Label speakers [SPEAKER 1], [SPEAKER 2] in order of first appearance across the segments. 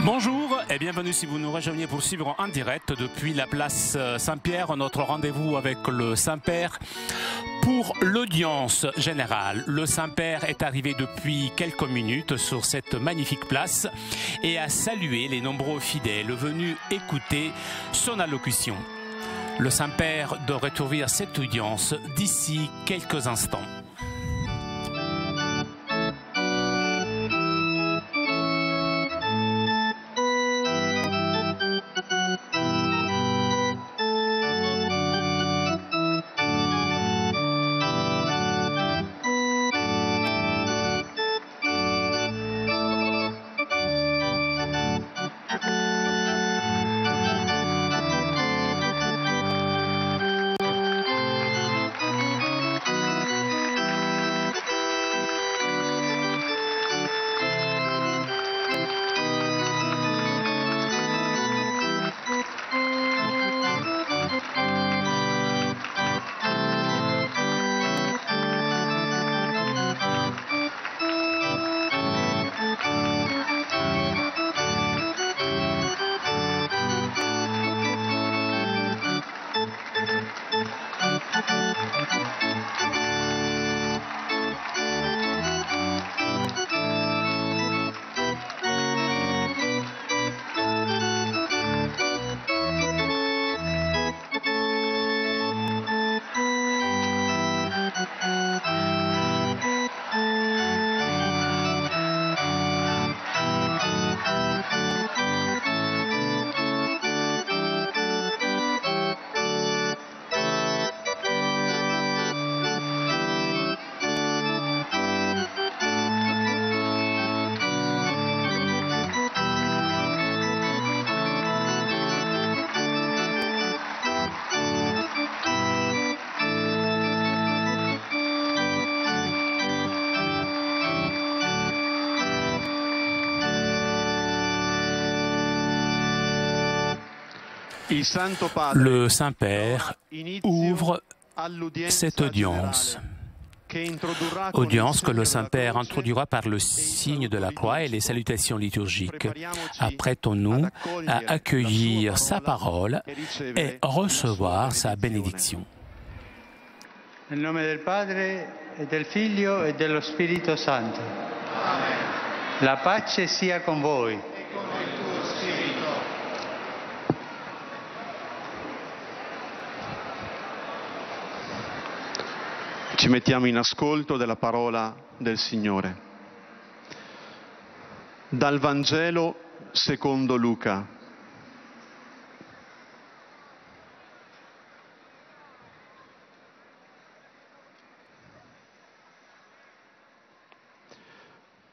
[SPEAKER 1] Bonjour et bienvenue si vous nous rejoignez pour suivre en direct depuis la place Saint-Pierre, notre rendez-vous avec le Saint-Père pour l'audience générale. Le Saint-Père est arrivé depuis quelques minutes sur cette magnifique place et a salué les nombreux fidèles venus écouter son allocution. Le Saint-Père devrait ouvrir cette audience d'ici quelques instants. Le Saint-Père ouvre cette audience que le Saint-Père introduira par le signe de la croix et les salutations liturgiques. Apprêtons-nous à accueillir sa parole et recevoir sa bénédiction.
[SPEAKER 2] Nel nome del Padre e del Figlio e dello Spirito Santo. Amen. La pace sia con voi.
[SPEAKER 3] Ci mettiamo in ascolto della parola del Signore. Dal Vangelo secondo Luca.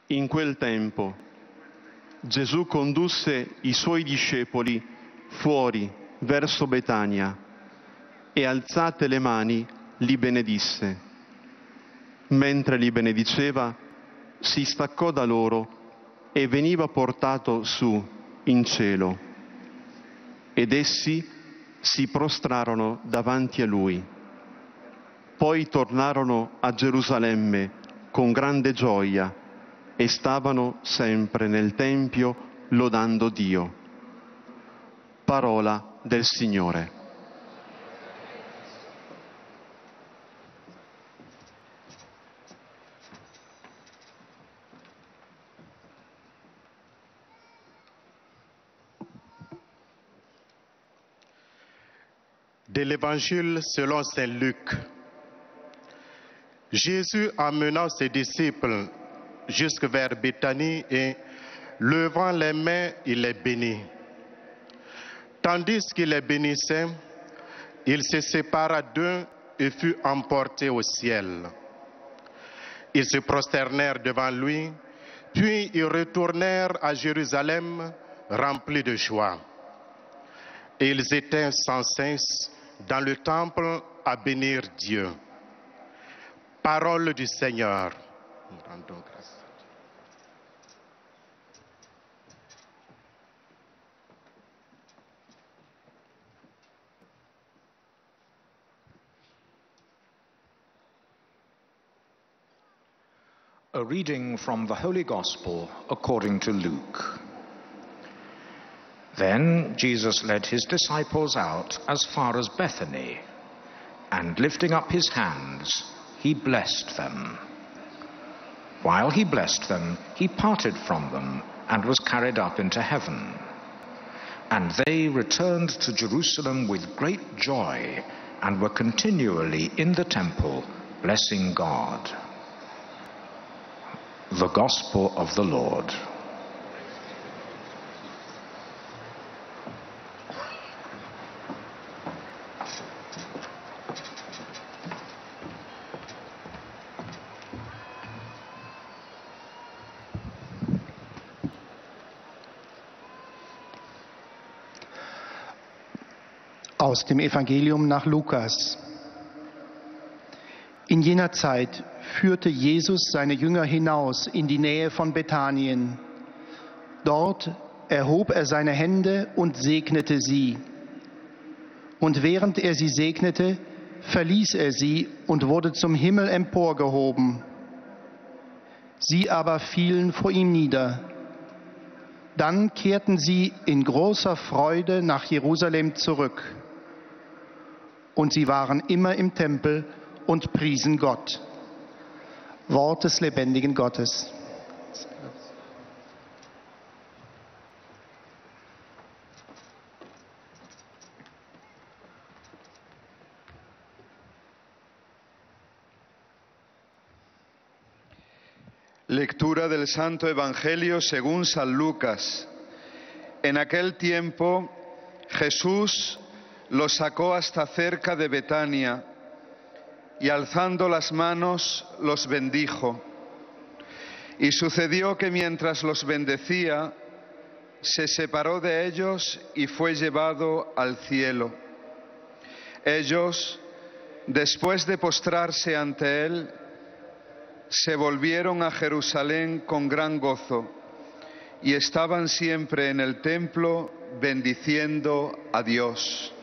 [SPEAKER 3] In quel tempo Gesù condusse i suoi discepoli fuori verso Betania e alzate le mani li benedisse. Mentre li benediceva, si staccò da loro e veniva portato su in cielo. Ed essi si prostrarono davanti a lui. Poi tornarono a Gerusalemme con grande gioia e stavano sempre nel Tempio lodando Dio. Parola del Signore.
[SPEAKER 4] De l'Évangile selon saint Luc. Jésus emmena ses disciples jusque vers Béthanie et, levant les mains, il les bénit. Tandis qu'il les bénissait, il se sépara d'eux et fut emporté au ciel. Ils se prosternèrent devant lui, puis ils retournèrent à Jérusalem remplis de joie. Et ils étaient sans cesse dans le temple à bénir Dieu. Parole du Seigneur. Nous rendons grâce.
[SPEAKER 5] A reading from the Holy Gospel according to Luke. Then Jesus led his disciples out as far as Bethany, and lifting up his hands, he blessed them. While he blessed them, he parted from them and was carried up into heaven. And they returned to Jerusalem with great joy and were continually in the temple, blessing God. The Gospel of the Lord.
[SPEAKER 6] Aus dem Evangelium nach Lukas. In jener Zeit führte Jesus seine Jünger hinaus in die Nähe von Bethanien. Dort erhob er seine Hände und segnete sie. Und während er sie segnete, verließ er sie und wurde zum Himmel emporgehoben. Sie aber fielen vor ihm nieder. Dann kehrten sie in großer Freude nach Jerusalem zurück. Und sie waren immer im Tempel und priesen Gott. Wort des lebendigen Gottes.
[SPEAKER 3] Lectura del Santo Evangelio según San Lucas. En aquel tiempo Jesús los sacó hasta cerca de Betania y alzando las manos los bendijo. Y sucedió que mientras los bendecía, se separó de ellos y fue llevado al cielo. Ellos, después de postrarse ante él, se volvieron a Jerusalén con gran gozo y estaban siempre en el templo bendiciendo a Dios.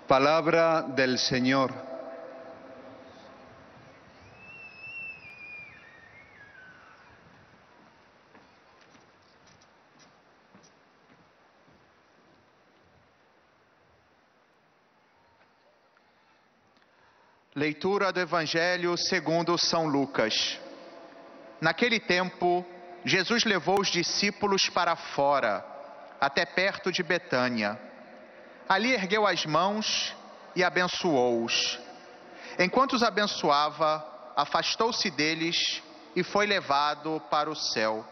[SPEAKER 3] Palabra del Señor.
[SPEAKER 7] Leitura do Evangelho segundo São Lucas. Naquele tempo, Jesus levou os discípulos para fora, até perto de Betânia. Ali ergueu as mãos e abençoou-os. Enquanto os abençoava, afastou-se deles e foi levado para o céu.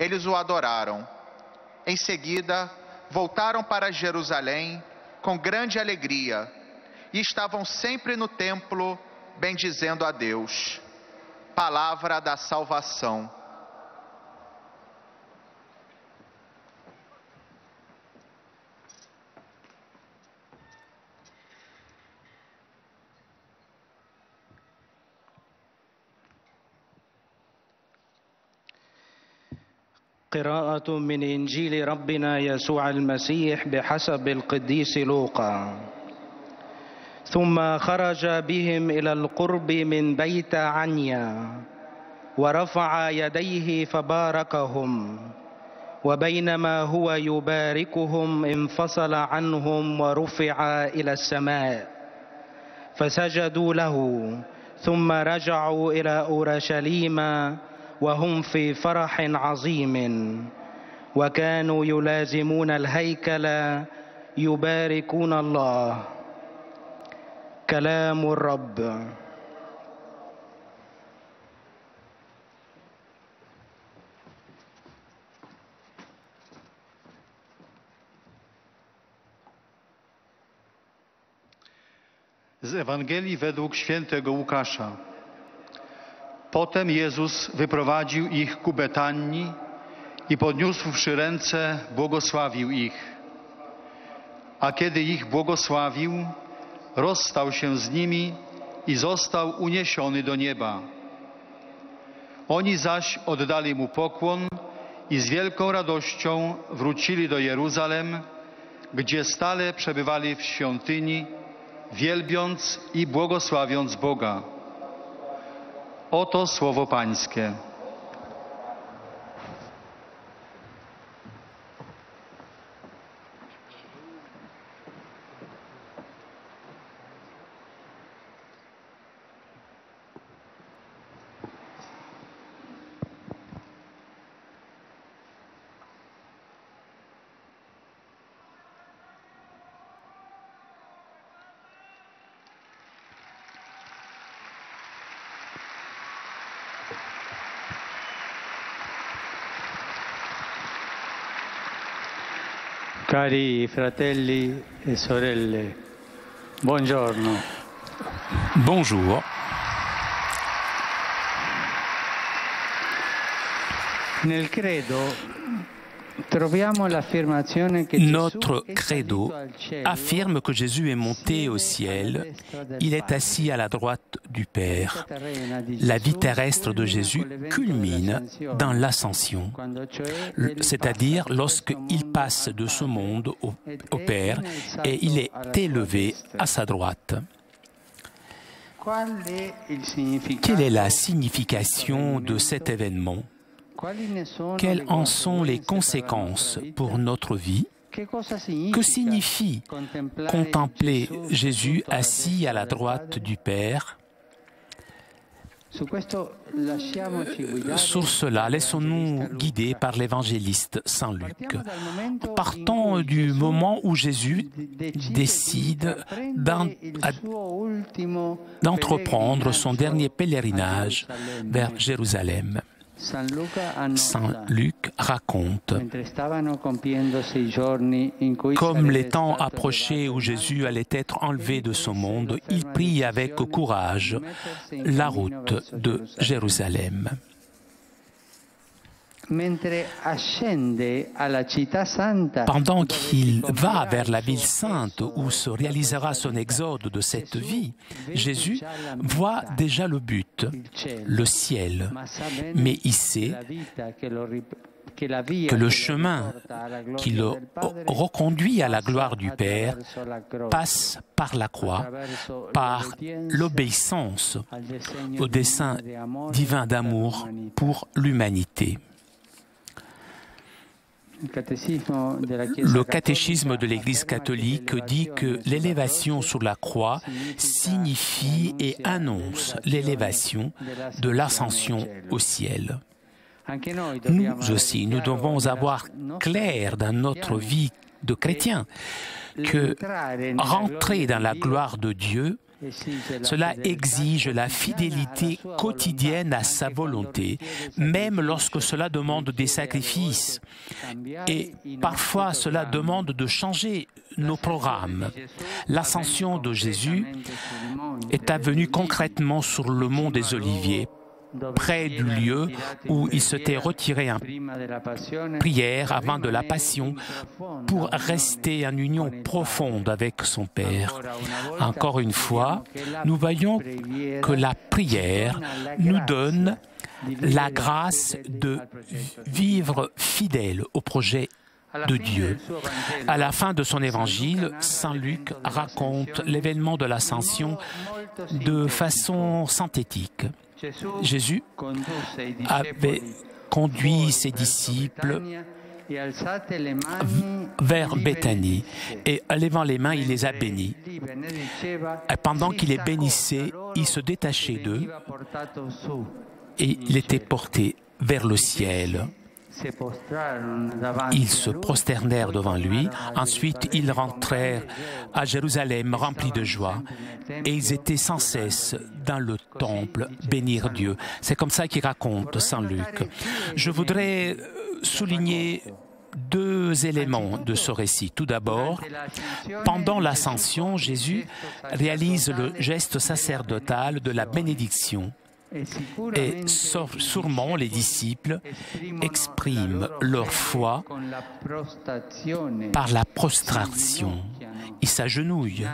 [SPEAKER 7] Eles o adoraram. Em seguida, voltaram para Jerusalém com grande alegria e estavam sempre no templo bendizendo a Deus. Palavra da salvação.
[SPEAKER 8] قراءة من إنجيل ربنا يسوع المسيح بحسب القديس لوقا. ثم خرج بهم إلى القرب من بيت عنيا ورفع يديه فباركهم، وبينما هو يباركهم انفصل عنهم ورفع إلى السماء فسجدوا له، ثم رجعوا إلى أورشليم وهم في فرح عظيم، وكانوا يلازمون الهيكل يباركون الله. كلام الرب.
[SPEAKER 2] Z Ewangelii według świętego Łukasza. Potem Jezus wyprowadził ich ku Betanii i podniósłszy ręce, błogosławił ich. A kiedy ich błogosławił, rozstał się z nimi i został uniesiony do nieba. Oni zaś oddali mu pokłon i z wielką radością wrócili do Jeruzalem, gdzie stale przebywali w świątyni, wielbiąc i błogosławiąc Boga. Oto słowo Pańskie. Cari fratelli e sorelle, buongiorno.
[SPEAKER 1] Bonjour.
[SPEAKER 2] Nel credo troviamo l'affermazione che
[SPEAKER 1] Notre credo affirme que Jésus est monté au ciel, il est assis à la droite du Père. La vie terrestre de Jésus culmine dans l'ascension, c'est-à-dire lorsqu'il passe de ce monde au Père et il est élevé à sa droite. Quelle est la signification de cet événement? Quelles en sont les conséquences pour notre vie? Que signifie contempler Jésus assis à la droite du Père? Sur cela, laissons-nous guider par l'évangéliste Saint Luc. Partons du moment où Jésus décide d'entreprendre son dernier pèlerinage vers Jérusalem. Saint Luc raconte, comme les temps approchaient où Jésus allait être enlevé de ce monde, il prit avec courage la route de Jérusalem. Pendant qu'il va vers la ville sainte où se réalisera son exode de cette vie, Jésus voit déjà le but, le ciel, mais il sait que le chemin qui le reconduit à la gloire du Père passe par la croix, par l'obéissance au dessein divin d'amour pour l'humanité. Le catéchisme de l'Église catholique dit que l'élévation sur la croix signifie et annonce l'élévation de l'ascension au ciel. Nous aussi, nous devons avoir clair dans notre vie de chrétien que rentrer dans la gloire de Dieu, cela exige la fidélité quotidienne à sa volonté, même lorsque cela demande des sacrifices. Et parfois, cela demande de changer nos programmes. L'ascension de Jésus est advenue concrètement sur le mont des Oliviers, près du lieu où il s'était retiré en prière avant de la Passion pour rester en union profonde avec son Père. Encore une fois, nous voyons que la prière nous donne la grâce de vivre fidèle au projet de Dieu. À la fin de son évangile, Saint Luc raconte l'événement de l'ascension de façon synthétique. Jésus avait conduit ses disciples vers Béthanie et en levant les mains, il les a bénis. Et pendant qu'il les bénissait, il se détachait d'eux et il était porté vers le ciel. Ils se prosternèrent devant lui. Ensuite, ils rentrèrent à Jérusalem remplis de joie et ils étaient sans cesse dans le temple bénir Dieu. C'est comme ça qu'il raconte Saint Luc. Je voudrais souligner deux éléments de ce récit. Tout d'abord, pendant l'ascension, Jésus réalise le geste sacerdotal de la bénédiction. Et sûrement les disciples expriment leur foi par la prostration. Ils s'agenouillent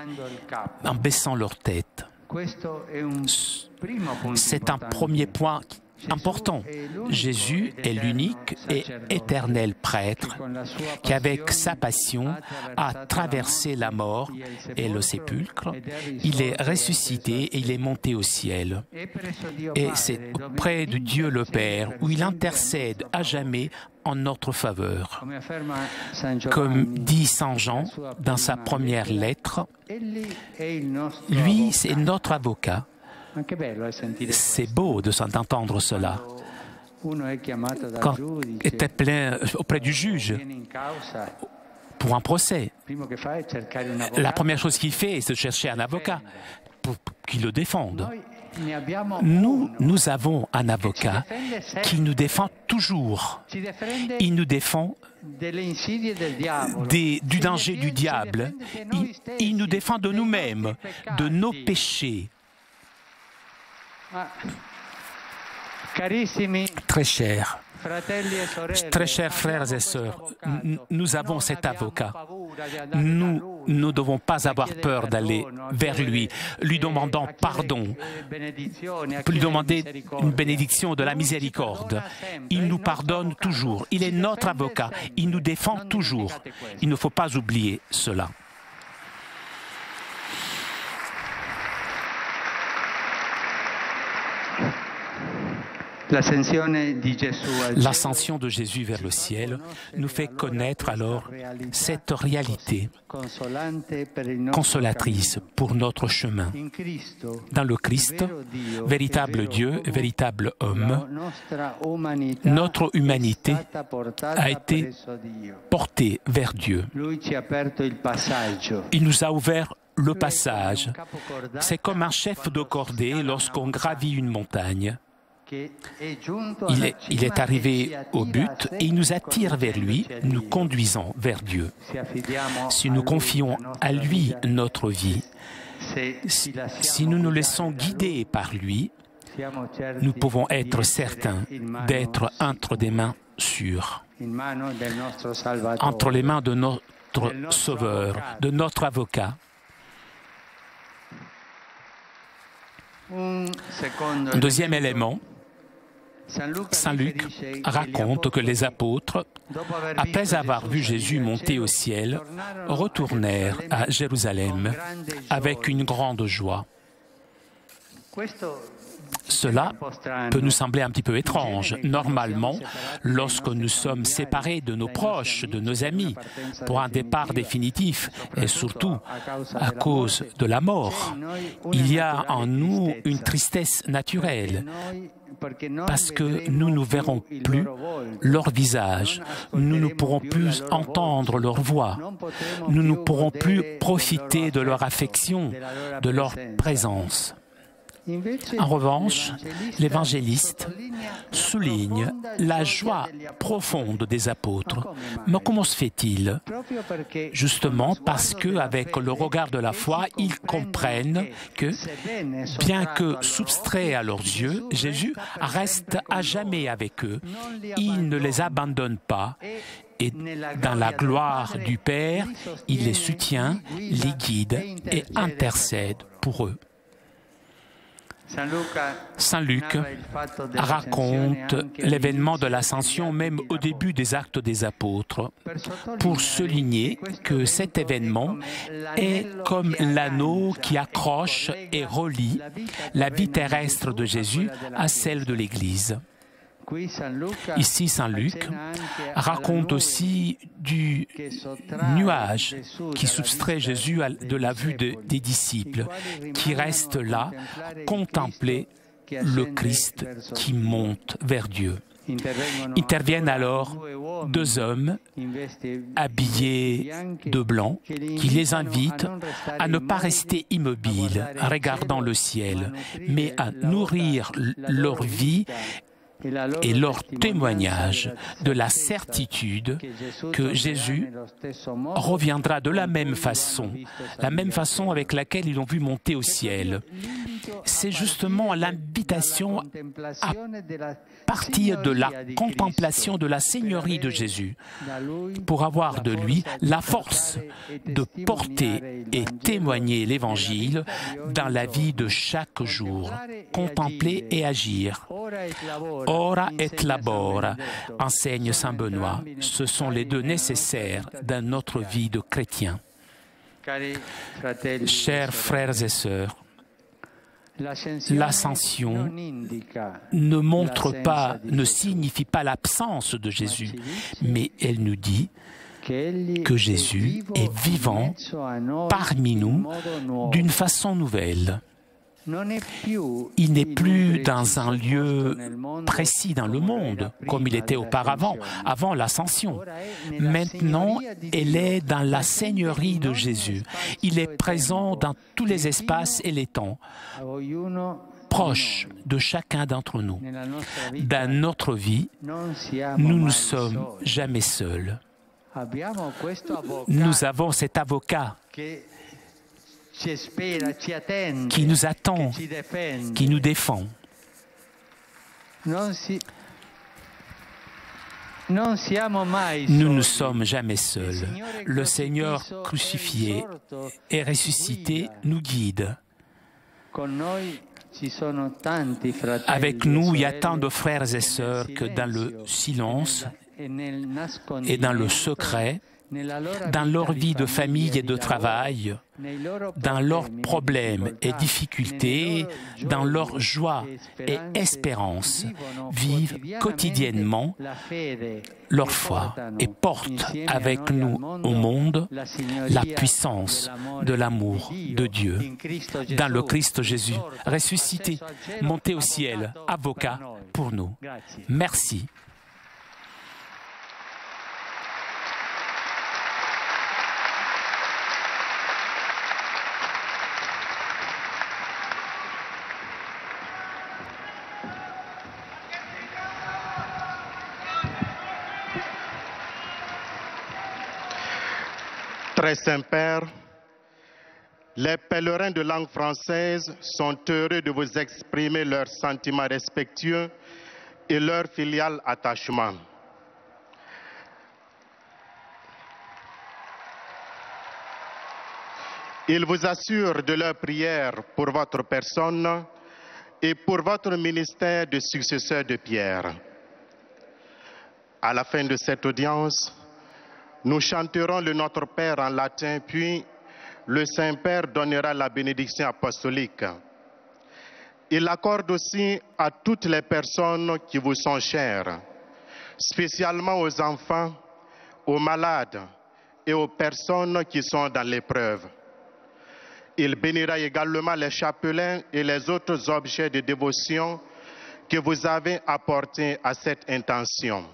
[SPEAKER 1] en baissant leur tête. C'est un premier point important. Jésus est l'unique et éternel prêtre qui, avec sa passion, a traversé la mort et le sépulcre. Il est ressuscité et il est monté au ciel. Et c'est auprès de Dieu le Père où il intercède à jamais en notre faveur. Comme dit Saint Jean dans sa première lettre, lui, c'est notre avocat. C'est beau de s'entendre cela. Quand il était plein auprès du juge pour un procès, la première chose qu'il fait, c'est de chercher un avocat pour qu'il le défende. Nous avons un avocat qui nous défend toujours. Il nous défend du danger du diable. Il nous défend de nous-mêmes, de nos péchés. Très chers frères et sœurs, nous avons cet avocat. Nous ne devons pas avoir peur d'aller vers lui, lui demandant pardon, lui demander une bénédiction de la miséricorde. Il nous pardonne toujours. Il est notre avocat. Il nous défend toujours. Il ne faut pas oublier cela. L'ascension de Jésus vers le ciel nous fait connaître alors cette réalité consolatrice pour notre chemin. Dans le Christ, véritable Dieu, véritable homme, notre humanité a été portée vers Dieu. Il nous a ouvert le passage. C'est comme un chef de cordée lorsqu'on gravit une montagne. Il est arrivé au but et il nous attire vers lui, nous conduisant vers Dieu. Si nous confions à lui notre vie, si nous nous laissons guider par lui, nous pouvons être certains d'être entre des mains sûres, entre les mains de notre Sauveur, de notre avocat. Un deuxième élément, Saint Luc raconte que les apôtres, après avoir vu Jésus monter au ciel, retournèrent à Jérusalem avec une grande joie. Cela peut nous sembler un petit peu étrange. Normalement, lorsque nous sommes séparés de nos proches, de nos amis, pour un départ définitif, et surtout à cause de la mort, il y a en nous une tristesse naturelle, parce que nous ne verrons plus leur visage, nous ne pourrons plus entendre leur voix, nous ne pourrons plus profiter de leur affection, de leur présence. En revanche, l'évangéliste souligne la joie profonde des apôtres. Mais comment se fait-il? Justement parce qu'avec le regard de la foi, ils comprennent que, bien que soustrait à leurs yeux, Jésus reste à jamais avec eux. Il ne les abandonne pas. Et dans la gloire du Père, il les soutient, les guide et intercède pour eux. Saint Luc raconte l'événement de l'Ascension même au début des Actes des Apôtres pour souligner que cet événement est comme l'anneau qui accroche et relie la vie terrestre de Jésus à celle de l'Église. Ici, Saint Luc raconte aussi du nuage qui soustrait Jésus de la vue des disciples, qui restent là, contempler le Christ qui monte vers Dieu. Interviennent alors deux hommes habillés de blanc qui les invitent à ne pas rester immobiles, regardant le ciel, mais à nourrir leur vie et leur témoignage de la certitude que Jésus reviendra de la même façon avec laquelle ils l'ont vu monter au ciel. C'est justement l'invitation à partir de la contemplation de la Seigneurie de Jésus pour avoir de lui la force de porter et témoigner l'Évangile dans la vie de chaque jour, contempler et agir. Ora et labora, enseigne Saint Benoît. Ce sont les deux nécessaires dans notre vie de chrétien. Chers frères et sœurs, l'ascension ne signifie pas l'absence de Jésus, mais elle nous dit que Jésus est vivant parmi nous d'une façon nouvelle. Il n'est plus dans un lieu précis dans le monde, comme il était auparavant, avant l'ascension. Maintenant, elle est dans la Seigneurie de Jésus. Il est présent dans tous les espaces et les temps, proche de chacun d'entre nous. Dans notre vie, nous ne sommes jamais seuls. Nous avons cet avocat qui nous attend, qui nous défend. Nous ne sommes jamais seuls. Le Seigneur crucifié et ressuscité nous guide. Avec nous, il y a tant de frères et sœurs que dans le silence et dans le secret, dans leur vie de famille et de travail, dans leurs problèmes et difficultés, dans leur joie et espérance, vivent quotidiennement leur foi et portent avec nous au monde la puissance de l'amour de Dieu. Dans le Christ Jésus, ressuscité, monté au ciel, avocat pour nous. Merci.
[SPEAKER 4] Très Saint-Père, les pèlerins de langue française sont heureux de vous exprimer leurs sentiments respectueux et leur filial attachement. Ils vous assurent de leur prière pour votre personne et pour votre ministère de successeur de Pierre. À la fin de cette audience, nous chanterons le Notre Père en latin, puis le Saint-Père donnera la bénédiction apostolique. Il l'accorde aussi à toutes les personnes qui vous sont chères, spécialement aux enfants, aux malades et aux personnes qui sont dans l'épreuve. Il bénira également les chapelains et les autres objets de dévotion que vous avez apportés à cette intention.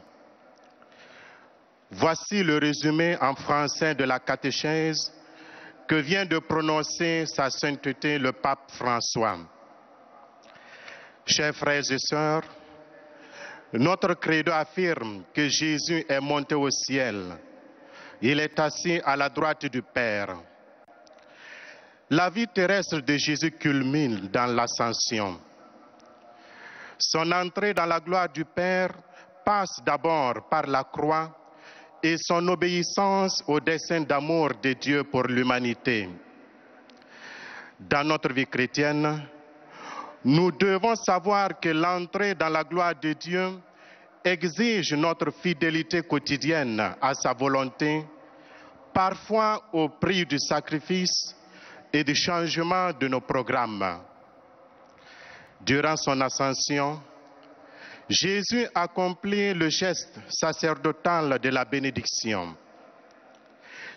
[SPEAKER 4] Voici le résumé en français de la catéchèse que vient de prononcer Sa Sainteté le Pape François. Chers frères et sœurs, notre credo affirme que Jésus est monté au ciel. Il est assis à la droite du Père. La vie terrestre de Jésus culmine dans l'ascension. Son entrée dans la gloire du Père passe d'abord par la croix et son obéissance au dessein d'amour de Dieu pour l'humanité. Dans notre vie chrétienne, nous devons savoir que l'entrée dans la gloire de Dieu exige notre fidélité quotidienne à sa volonté, parfois au prix du sacrifice et du changement de nos programmes. Durant son ascension, Jésus accomplit le geste sacerdotal de la bénédiction.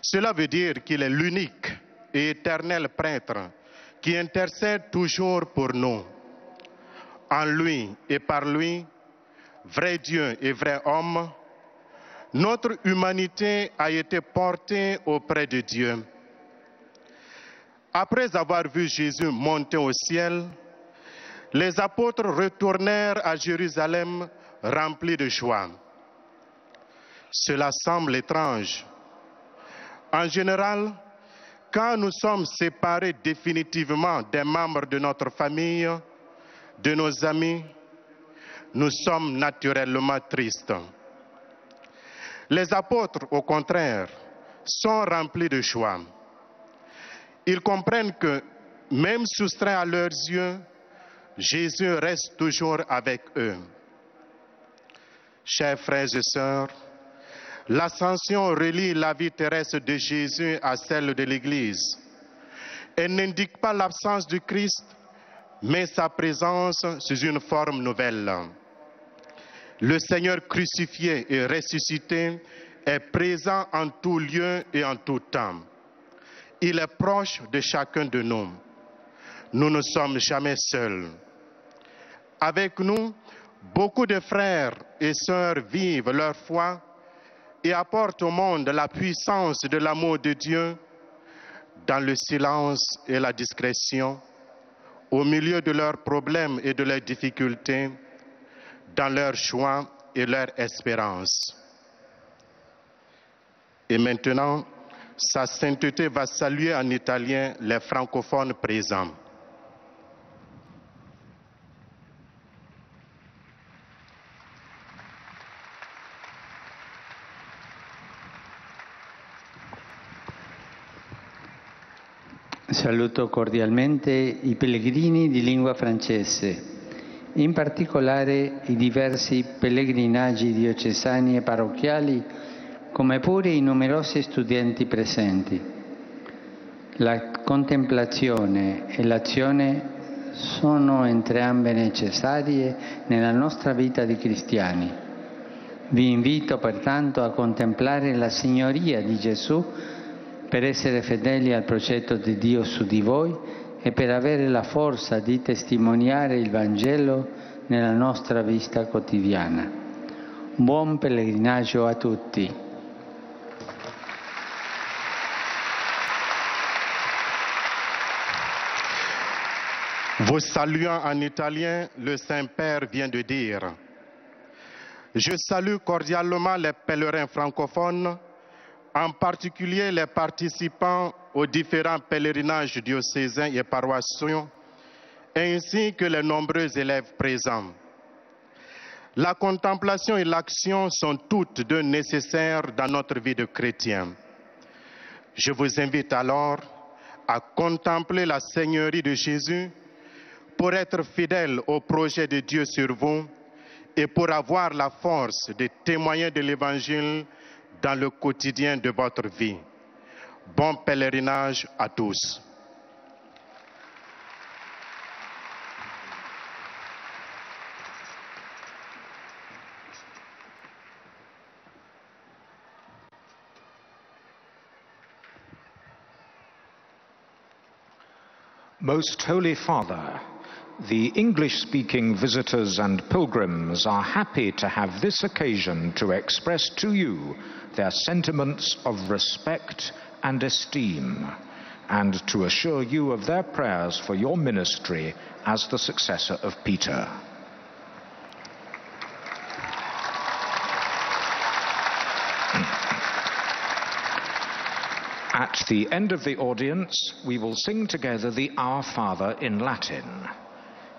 [SPEAKER 4] Cela veut dire qu'il est l'unique et éternel prêtre qui intercède toujours pour nous. En lui et par lui, vrai Dieu et vrai homme, notre humanité a été portée auprès de Dieu. Après avoir vu Jésus monter au ciel, les apôtres retournèrent à Jérusalem remplis de joie. Cela semble étrange. En général, quand nous sommes séparés définitivement des membres de notre famille, de nos amis, nous sommes naturellement tristes. Les apôtres, au contraire, sont remplis de joie. Ils comprennent que, même soustraits à leurs yeux, Jésus reste toujours avec eux. Chers frères et sœurs, l'ascension relie la vie terrestre de Jésus à celle de l'Église. Elle n'indique pas l'absence du Christ, mais sa présence sous une forme nouvelle. Le Seigneur crucifié et ressuscité est présent en tout lieu et en tout temps. Il est proche de chacun de nous. Nous ne sommes jamais seuls. Avec nous, beaucoup de frères et sœurs vivent leur foi et apportent au monde la puissance de l'amour de Dieu dans le silence et la discrétion, au milieu de leurs problèmes et de leurs difficultés, dans leur joie et leur espérance. Et maintenant, Sa Sainteté va saluer en italien les francophones présents.
[SPEAKER 2] Saluto cordialmente i pellegrini di lingua francese, in particolare i diversi pellegrinaggi diocesani e parrocchiali, come pure i numerosi studenti presenti. La contemplazione e l'azione sono entrambe necessarie nella nostra vita di cristiani. Vi invito pertanto a contemplare la signoria di Gesù per essere fedeli al progetto di Dio su di voi e per avere la forza di testimoniare il Vangelo nella nostra vita quotidiana. Buon pellegrinaggio a tutti.
[SPEAKER 4] Vous saluant en italien, le Saint-Père vient de dire: Je salue cordialement les pèlerins francophones, en particulier les participants aux différents pèlerinages diocésains et paroissiaux, ainsi que les nombreux élèves présents. La contemplation et l'action sont toutes deux nécessaires dans notre vie de chrétien. Je vous invite alors à contempler la Seigneurie de Jésus pour être fidèle au projet de Dieu sur vous et pour avoir la force de témoigner de l'Évangile dans le quotidien de votre vie. Bon pèlerinage à tous.
[SPEAKER 5] Most Holy Father, the English-speaking visitors and pilgrims are happy to have this occasion to express to you their sentiments of respect and esteem, and to assure you of their prayers for your ministry as the successor of Peter. At the end of the audience, we will sing together the Our Father in Latin.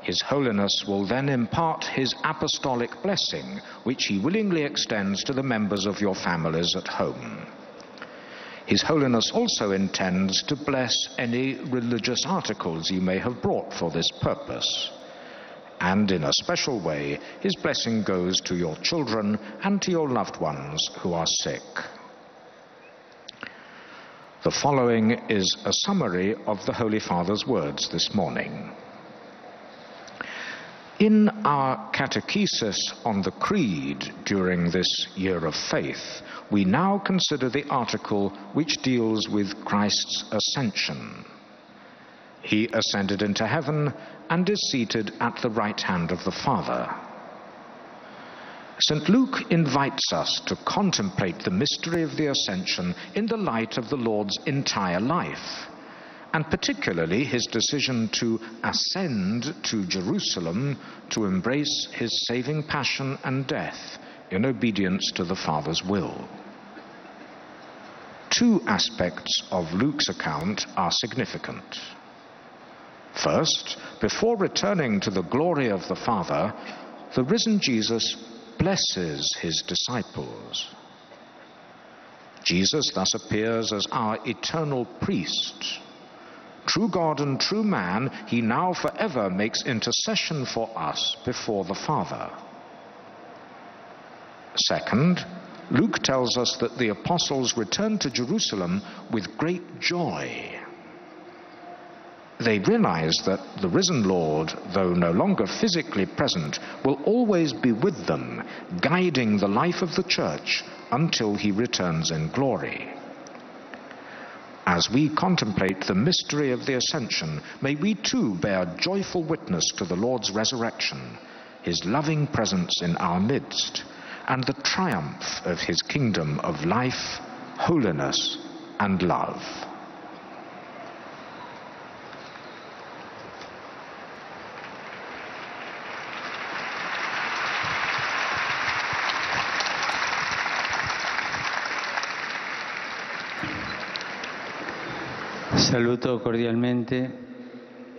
[SPEAKER 5] His Holiness will then impart his apostolic blessing, which he willingly extends to the members of your families at home. His Holiness also intends to bless any religious articles you may have brought for this purpose. And in a special way, his blessing goes to your children and to your loved ones who are sick. The following is a summary of the Holy Father's words this morning. In our catechesis on the Creed during this year of faith, we now consider the article which deals with Christ's ascension. He ascended into heaven and is seated at the right hand of the Father. St. Luke invites us to contemplate the mystery of the Ascension in the light of the Lord's entire life, and particularly his decision to ascend to Jerusalem to embrace his saving passion and death in obedience to the Father's will. Two aspects of Luke's account are significant. First, before returning to the glory of the Father, the risen Jesus blesses his disciples. Jesus thus appears as our eternal priest. True God and true man, he now forever makes intercession for us before the Father. Second, Luke tells us that the apostles returned to Jerusalem with great joy. They realize that the risen Lord, though no longer physically present, will always be with them, guiding the life of the church until he returns in glory. As we contemplate the mystery of the Ascension, may we too bear joyful witness to the Lord's resurrection, his loving presence in our midst, and the triumph of his kingdom of life, holiness, and love.
[SPEAKER 2] Saluto cordialmente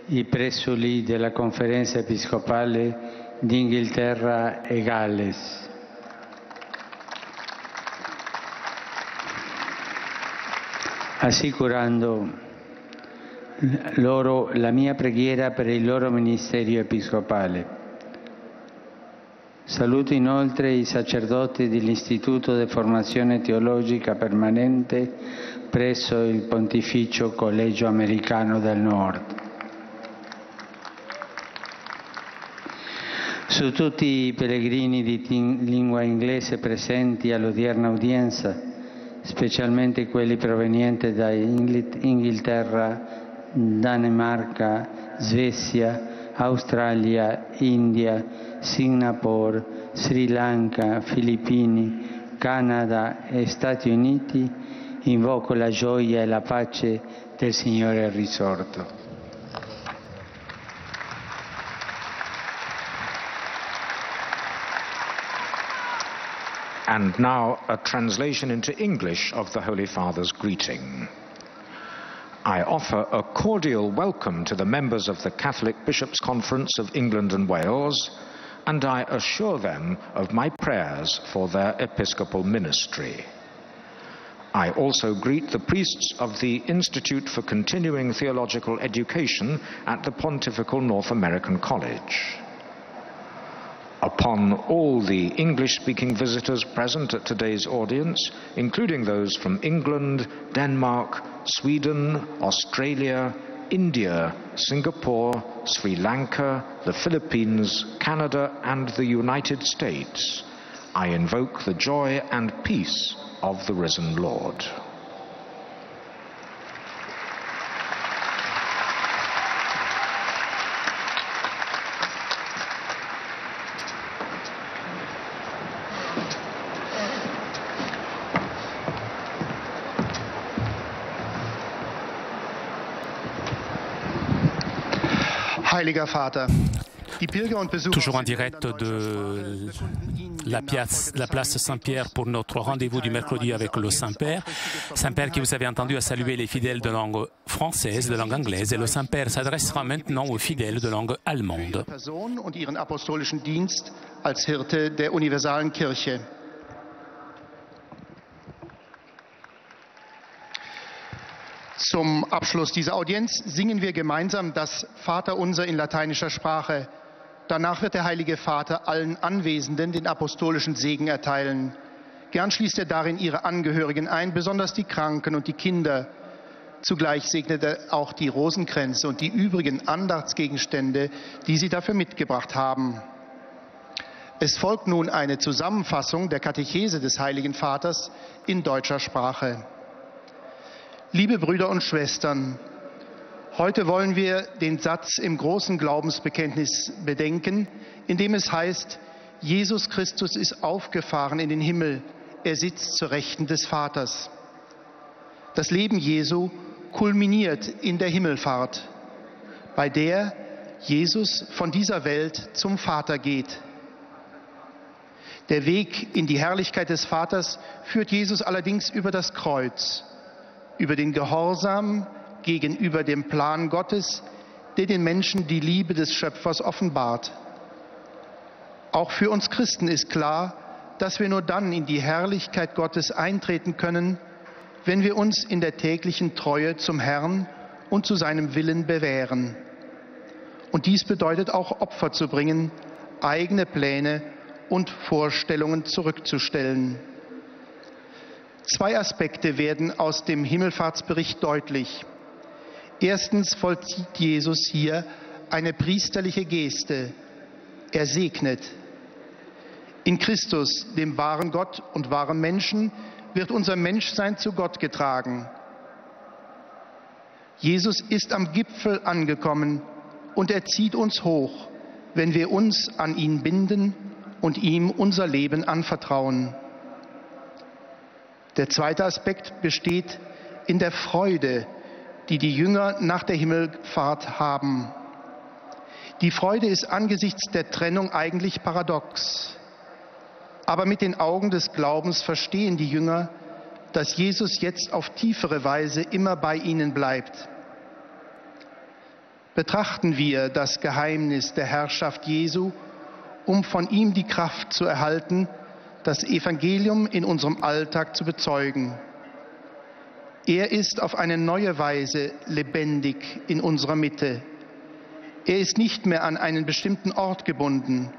[SPEAKER 2] i presuli della Conferenza Episcopale di Inghilterra e Galles. Assicurando loro la mia preghiera per il loro ministerio episcopale. Saluto inoltre i sacerdoti dell'Istituto di Formazione Teologica Permanente presso il Pontificio Collegio Americano del Nord. Su tutti i pellegrini di lingua inglese presenti all'odierna udienza, specialmente quelli provenienti da Inghilterra, Danimarca, Svezia, Australia, India, Singapore, Sri Lanka, Filippini, Canada e Stati Uniti, invoco la gioia e la pace del Signore risorto.
[SPEAKER 5] And now a translation into English of the Holy Father's greeting. I offer a cordial welcome to the members of the Catholic Bishops' Conference of England and Wales, and I assure them of my prayers for their episcopal ministry. I also greet the priests of the Institute for Continuing Theological Education at the Pontifical North American College. Upon all the English-speaking visitors present at today's audience, including those from England, Denmark, Sweden, Australia, India, Singapore, Sri Lanka, the Philippines, Canada, and the United States, I invoke the joy and peace of the risen Lord.
[SPEAKER 6] Heiliger Vater, die Pilger und Besucher
[SPEAKER 1] Toujours en direct de la place Saint-Pierre pour notre rendez-vous du mercredi avec le Saint-Père. Saint-Père qui vous avez entendu a salué les fidèles de langue française, de langue anglaise, et le Saint-Père s'adressera maintenant aux fidèles de langue allemande.
[SPEAKER 6] Person und ihren apostolischen Dienst als Hirte der universalen Kirche. Zum Abschluss dieser Audienz singen wir gemeinsam das Vaterunser in lateinischer Sprache. Danach wird der Heilige Vater allen Anwesenden den apostolischen Segen erteilen. Gern schließt er darin ihre Angehörigen ein, besonders die Kranken und die Kinder. Zugleich segnet er auch die Rosenkränze und die übrigen Andachtsgegenstände, die sie dafür mitgebracht haben. Es folgt nun eine Zusammenfassung der Katechese des Heiligen Vaters in deutscher Sprache. Liebe Brüder und Schwestern, heute wollen wir den Satz im großen Glaubensbekenntnis bedenken, in dem es heißt, Jesus Christus ist aufgefahren in den Himmel, er sitzt zur Rechten des Vaters. Das Leben Jesu kulminiert in der Himmelfahrt, bei der Jesus von dieser Welt zum Vater geht. Der Weg in die Herrlichkeit des Vaters führt Jesus allerdings über das Kreuz, über den Gehorsam gegenüber dem Plan Gottes, der den Menschen die Liebe des Schöpfers offenbart. Auch für uns Christen ist klar, dass wir nur dann in die Herrlichkeit Gottes eintreten können, wenn wir uns in der täglichen Treue zum Herrn und zu seinem Willen bewähren. Und dies bedeutet auch Opfer zu bringen, eigene Pläne und Vorstellungen zurückzustellen. Zwei Aspekte werden aus dem Himmelfahrtsbericht deutlich. Erstens vollzieht Jesus hier eine priesterliche Geste. Er segnet. In Christus, dem wahren Gott und wahren Menschen, wird unser Menschsein zu Gott getragen. Jesus ist am Gipfel angekommen und er zieht uns hoch, wenn wir uns an ihn binden und ihm unser Leben anvertrauen. Der zweite Aspekt besteht in der Freude, die die Jünger nach der Himmelfahrt haben. Die Freude ist angesichts der Trennung eigentlich paradox. Aber mit den Augen des Glaubens verstehen die Jünger, dass Jesus jetzt auf tiefere Weise immer bei ihnen bleibt. Betrachten wir das Geheimnis der Herrschaft Jesu, um von ihm die Kraft zu erhalten, das Evangelium in unserem Alltag zu bezeugen. Er ist auf eine neue Weise lebendig in unserer Mitte. Er ist nicht mehr an einen bestimmten Ort gebunden.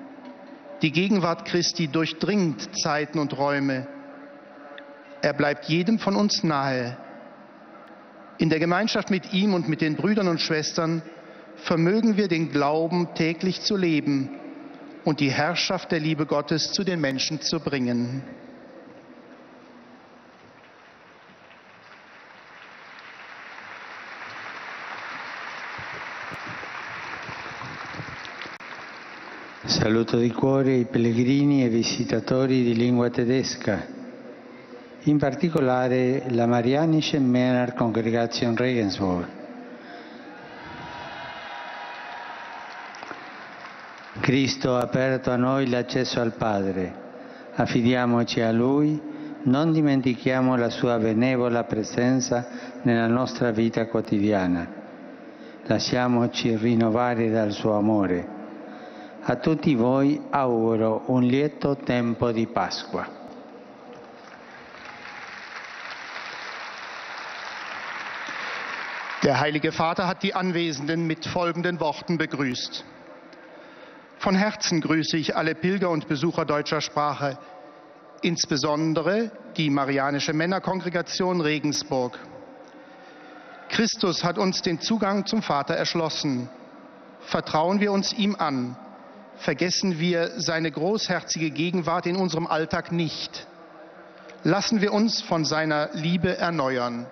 [SPEAKER 6] Die Gegenwart Christi durchdringt Zeiten und Räume. Er bleibt jedem von uns nahe. In der Gemeinschaft mit ihm und mit den Brüdern und Schwestern vermögen wir den Glauben täglich zu leben und die Herrschaft der Liebe Gottes zu den Menschen zu bringen.
[SPEAKER 2] Saluto di cuore i pellegrini e visitatori di lingua tedesca, in particolare la Marianische Männer Congregation Regensburg. Cristo ha aperto a noi l'accesso al Padre. Affidiamoci a Lui, non dimentichiamo la Sua benevola presenza nella nostra vita quotidiana. Lasciamoci rinnovare dal Suo amore. A tutti voi auguro un lieto tempo di Pasqua.
[SPEAKER 6] Der Heilige Vater hat die Anwesenden mit folgenden Worten begrüßt. Von Herzen grüße ich alle Pilger und Besucher deutscher Sprache, insbesondere die Marianische Männerkongregation Regensburg. Christus hat uns den Zugang zum Vater erschlossen. Vertrauen wir uns ihm an. Vergessen wir seine großherzige Gegenwart in unserem Alltag nicht. Lassen wir uns von seiner Liebe erneuern.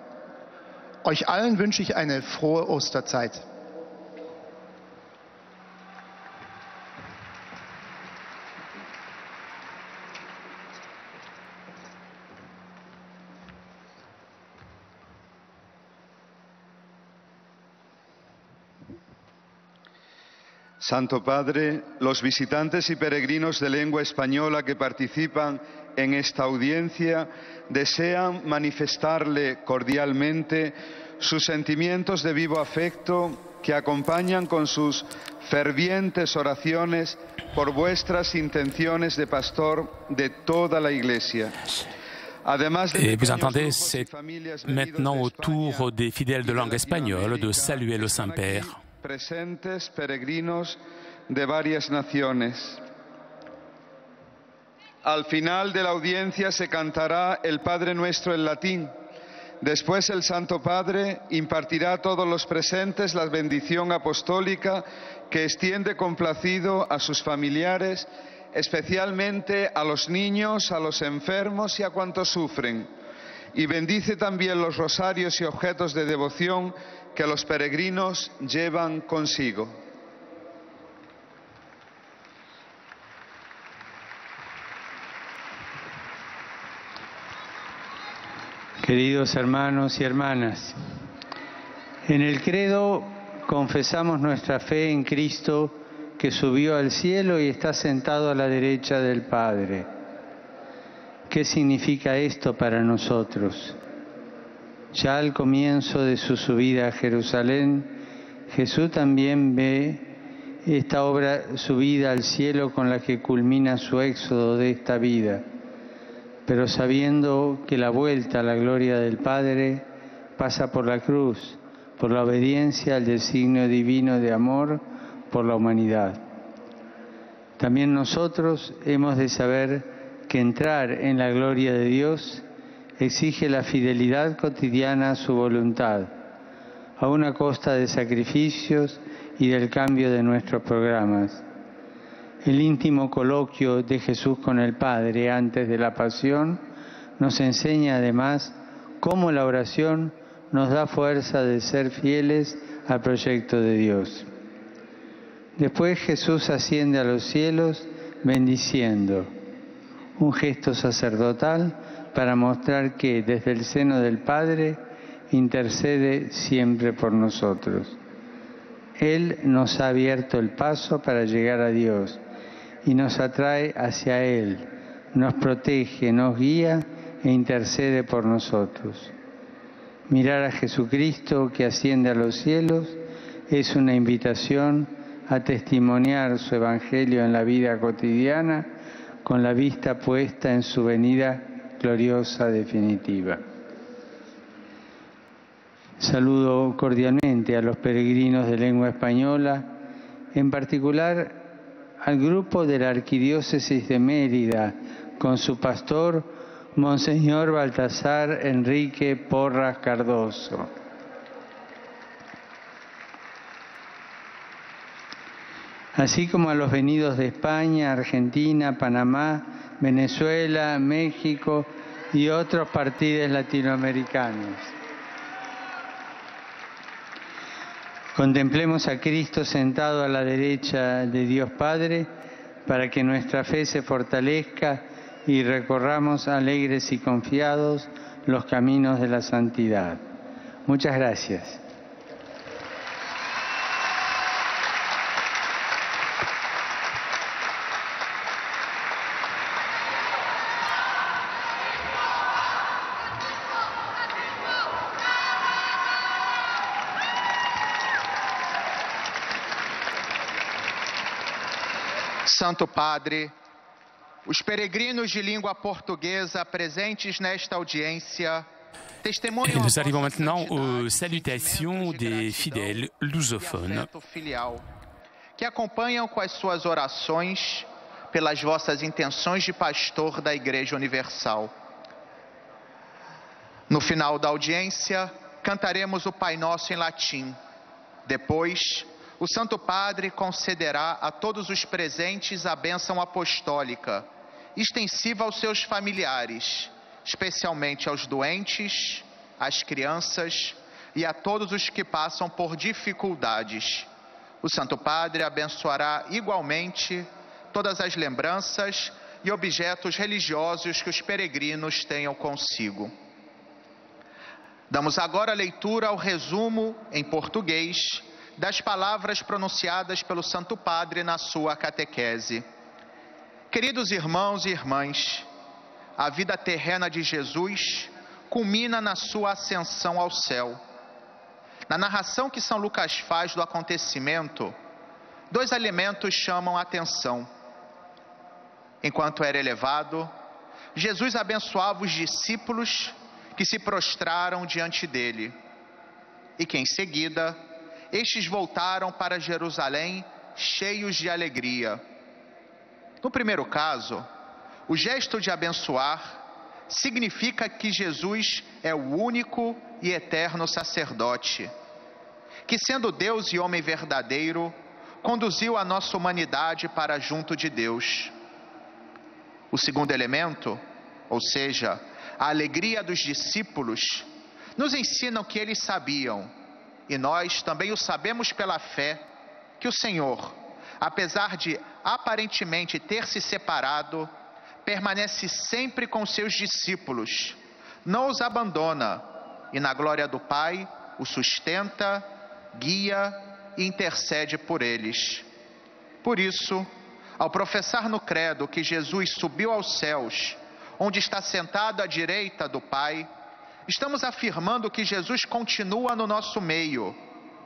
[SPEAKER 6] Euch allen wünsche ich eine frohe Osterzeit.
[SPEAKER 3] Santo Padre, los visitantes y peregrinos de lengua española que participan en esta audiencia desean manifestarle cordialmente sus sentimientos de vivo afecto que acompañan con sus fervientes oraciones por vuestras intenciones de pastor de toda la Iglesia.
[SPEAKER 1] Et vous entendez, c'est maintenant au tour des fidèles de langue espagnole de saluer le Saint-Père.
[SPEAKER 3] Presentes peregrinos de varias naciones. Al final de la audiencia se cantará el Padre Nuestro en latín. Después el Santo Padre impartirá a todos los presentes la bendición apostólica que extiende complacido a sus familiares, especialmente a los niños, a los enfermos y a cuantos sufren. Y bendice también los rosarios y objetos de devoción que los peregrinos llevan consigo.
[SPEAKER 2] Queridos hermanos y hermanas, en el credo confesamos nuestra fe en Cristo que subió al cielo y está sentado a la derecha del Padre. ¿Qué significa esto para nosotros? Ya al comienzo de su subida a Jerusalén, Jesús también ve esta obra subida al cielo con la que culmina su éxodo de esta vida, pero sabiendo que la vuelta a la gloria del Padre pasa por la cruz, por la obediencia al designio divino de amor por la humanidad. También nosotros hemos de saber que entrar en la gloria de Dios exige la fidelidad cotidiana a su voluntad, a una costa de sacrificios y del cambio de nuestros programas. El íntimo coloquio de Jesús con el Padre antes de la pasión nos enseña además cómo la oración nos da fuerza de ser fieles al proyecto de Dios. Después Jesús asciende a los cielos bendiciendo, un gesto sacerdotal para mostrar que desde el seno del Padre intercede siempre por nosotros. Él nos ha abierto el paso para llegar a Dios y nos atrae hacia Él, nos protege, nos guía e intercede por nosotros. Mirar a Jesucristo que asciende a los cielos es una invitación a testimoniar su Evangelio en la vida cotidiana con la vista puesta en su venida gloriosa definitiva. Saludo cordialmente a los peregrinos de lengua española, en particular al grupo de la Arquidiócesis de Mérida, con su pastor, Monseñor Baltasar Enrique Porras Cardoso. Así como a los venidos de España, Argentina, Panamá, Venezuela, México y otros partidos latinoamericanos. Contemplemos a Cristo sentado a la derecha de Dios Padre para que nuestra fe se fortalezca y recorramos alegres y confiados los caminos de la santidad. Muchas gracias.
[SPEAKER 7] Santo Padre, os peregrinos de língua portuguesa presentes nesta audiência testemunham.
[SPEAKER 1] Nous arrivons maintenant aux salutations des fidèles lusophones
[SPEAKER 7] filial, que acompanham com as suas orações pelas vossas intenções de pastor da Igreja Universal. No final da audiência, cantaremos o Pai Nosso em latim. Depois, o Santo Padre concederá a todos os presentes a bênção apostólica, extensiva aos seus familiares, especialmente aos doentes, às crianças e a todos os que passam por dificuldades. O Santo Padre abençoará igualmente todas as lembranças e objetos religiosos que os peregrinos tenham consigo. Damos agora leitura ao resumo, em português, das palavras pronunciadas pelo Santo Padre na sua catequese. Queridos irmãos e irmãs, a vida terrena de Jesus culmina na sua ascensão ao céu. Na narração que São Lucas faz do acontecimento, dois elementos chamam a atenção. Enquanto era elevado, Jesus abençoava os discípulos que se prostraram diante dele, e que em seguida estes voltaram para Jerusalém cheios de alegria. No primeiro caso, o gesto de abençoar significa que Jesus é o único e eterno sacerdote, que sendo Deus e homem verdadeiro, conduziu a nossa humanidade para junto de Deus. O segundo elemento, ou seja, a alegria dos discípulos, nos ensinam que eles sabiam, e nós também o sabemos pela fé, que o Senhor, apesar de aparentemente ter se separado, permanece sempre com seus discípulos, não os abandona e na glória do Pai o sustenta, guia e intercede por eles. Por isso, ao professar no credo que Jesus subiu aos céus, onde está sentado à direita do Pai, estamos afirmando que Jesus continua no nosso meio,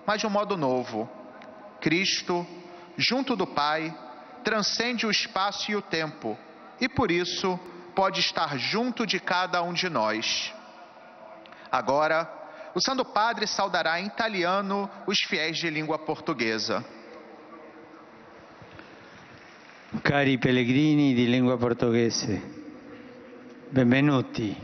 [SPEAKER 7] mas de um modo novo. Cristo, junto do Pai, transcende o espaço e o tempo, e por isso pode estar junto de cada um de nós. Agora, o Santo Padre saudará em italiano os fiéis de língua portuguesa.
[SPEAKER 2] Cari pellegrini di lingua portoghese, benvenuti.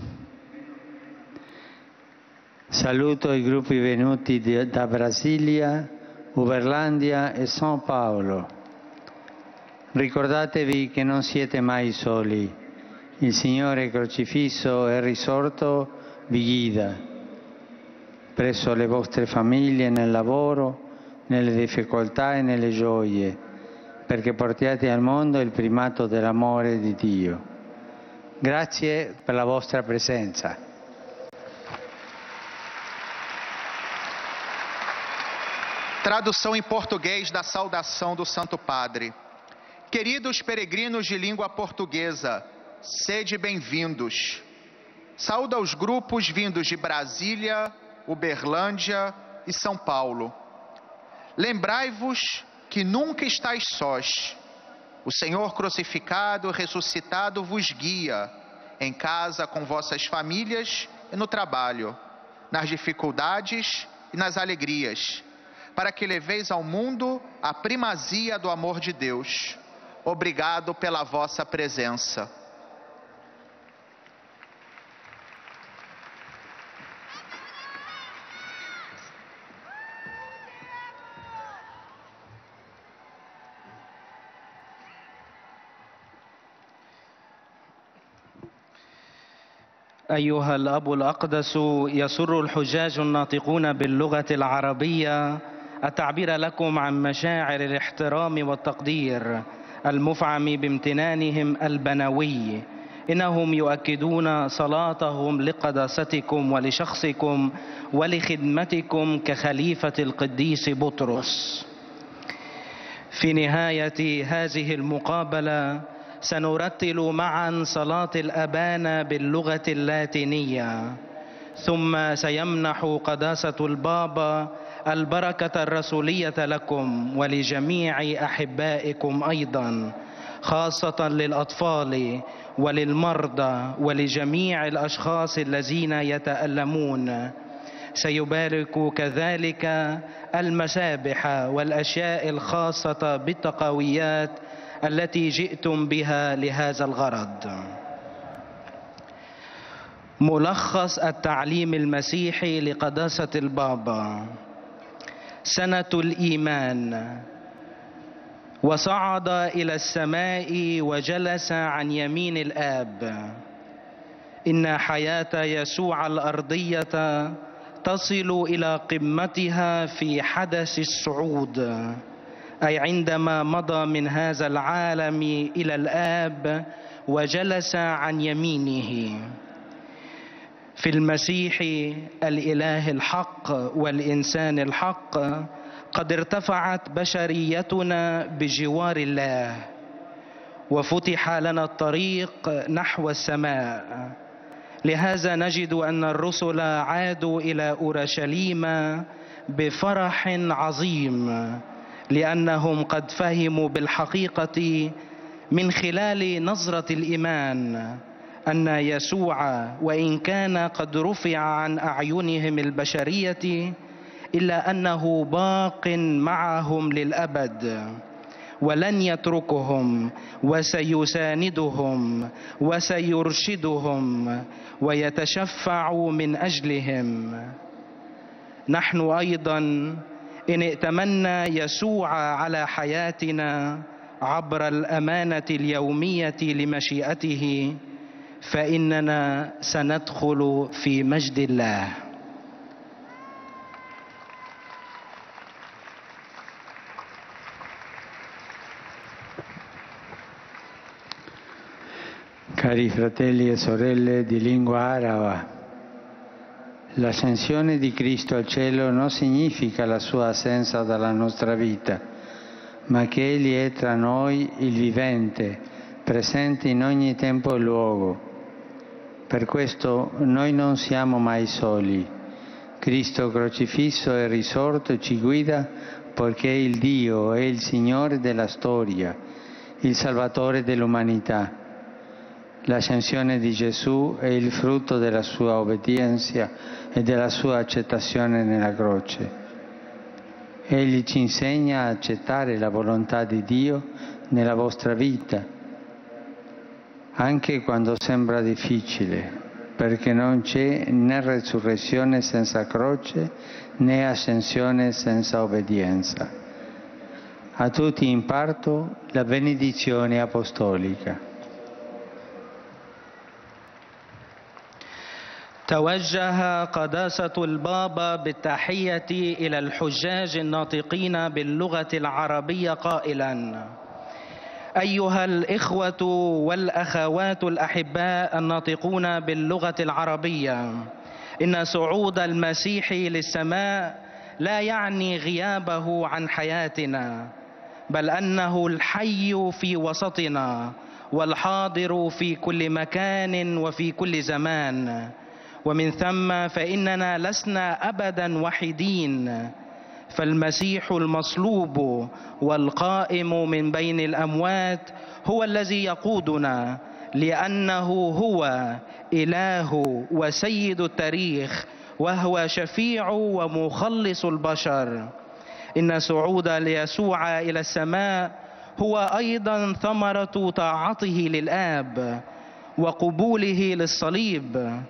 [SPEAKER 2] Saluto i gruppi venuti da Brasilia, Uberlandia e São Paulo. Ricordatevi che non siete mai soli. Il Signore crocifisso e risorto vi guida presso le vostre famiglie, nel lavoro, nelle difficoltà e nelle gioie, perché portiate al mondo il primato dell'amore di Dio. Grazie per la vostra presenza.
[SPEAKER 7] Tradução em português da saudação do Santo Padre. Queridos peregrinos de língua portuguesa, sede bem-vindos. Saúdo aos grupos vindos de Brasília, Uberlândia e São Paulo. Lembrai-vos que nunca estáis sós. O Senhor crucificado e ressuscitado vos guia, em casa com vossas famílias e no trabalho, nas dificuldades e nas alegrias, para que leveis ao mundo a primazia do amor de Deus. Obrigado pela vossa presença.
[SPEAKER 8] أيها الأب الأقدس، يسر الحجاج الناطقون باللغة العربية التعبير لكم عن مشاعر الاحترام والتقدير المفعم بامتنانهم البنوي. إنهم يؤكدون صلاتهم لقداستكم ولشخصكم ولخدمتكم كخليفة القديس بطرس. في نهاية هذه المقابلة سنرتل معا صلاة الأبانا باللغة اللاتينية، ثم سيمنح قداسة البابا البركة الرسولية لكم ولجميع أحبائكم أيضا، خاصة للأطفال وللمرضى ولجميع الأشخاص الذين يتألمون. سيبارك كذلك المسابح والأشياء الخاصة بالتقويات التي جئتم بها لهذا الغرض. ملخص التعليم المسيحي لقداسة البابا. سنة الإيمان. وصعد إلى السماء وجلس عن يمين الآب. إن حياة يسوع الأرضية تصل إلى قمتها في حدث الصعود، أي عندما مضى من هذا العالم إلى الآب وجلس عن يمينه. في المسيح الإله الحق والإنسان الحق قد ارتفعت بشريتنا بجوار الله، وفتح لنا الطريق نحو السماء. لهذا نجد أن الرسل عادوا إلى أورشليم بفرح عظيم، لأنهم قد فهموا بالحقيقة من خلال نظرة الإيمان أن يسوع وإن كان قد رفع عن أعينهم البشرية إلا أنه باق معهم للأبد، ولن يتركهم، وسيساندهم وسيرشدهم ويتشفع من أجلهم. نحن أيضا إن ائتمنا يسوع على حياتنا عبر الأمانة اليومية لمشيئته فإننا سندخل في مجد الله.
[SPEAKER 2] Cari fratelli e sorelle di lingua araba, l'ascensione di Cristo al cielo non significa la sua assenza dalla nostra vita, ma che Egli è tra noi il vivente, presente in ogni tempo e luogo. Per questo noi non siamo mai soli. Cristo crocifisso e risorto ci guida perché il Dio è il Signore della storia, il Salvatore dell'umanità. L'ascensione di Gesù è il frutto della sua obbedienza e della sua accettazione nella croce. Egli ci insegna a accettare la volontà di Dio nella vostra vita, anche quando sembra difficile, perché non c'è né resurrezione senza croce, né ascensione senza obbedienza. A tutti imparto la benedizione apostolica.
[SPEAKER 8] توجه قداسة البابا بالتحية إلى الحجاج الناطقين باللغة العربية قائلا: أيها الإخوة والأخوات الأحباء الناطقون باللغة العربية، إن صعود المسيح للسماء لا يعني غيابه عن حياتنا، بل أنه الحي في وسطنا والحاضر في كل مكان وفي كل زمان، ومن ثم فإننا لسنا أبدا وحيدين، فالمسيح المصلوب والقائم من بين الأموات هو الذي يقودنا، لأنه هو إله وسيد التاريخ، وهو شفيع ومخلص البشر. إن صعود ليسوع إلى السماء هو أيضا ثمرة طاعته للآب وقبوله للصليب.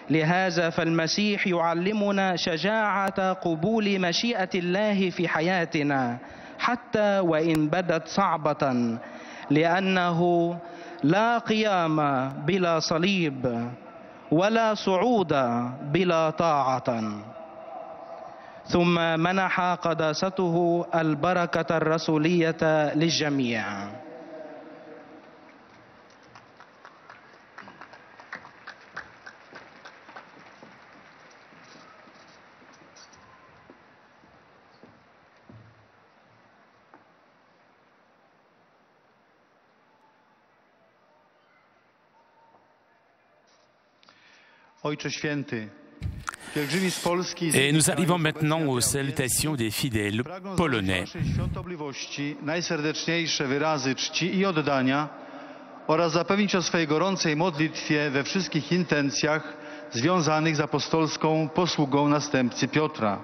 [SPEAKER 8] لهذا فالمسيح يعلمنا شجاعة قبول مشيئة الله في حياتنا حتى وإن بدت صعبة، لأنه لا قيام بلا صليب ولا صعود بلا طاعة. ثم منح قداسته البركة الرسولية للجميع.
[SPEAKER 3] Ojcze Święty,
[SPEAKER 1] et nous arrivons maintenant aux salutations des fidèles polonais.
[SPEAKER 3] Świątobliwości najserdeczniejsze wyrazy czci i oddania oraz zapewnić o swej gorącej modlitwie we wszystkich intencjach związanych z apostolską posługą następcy Piotra.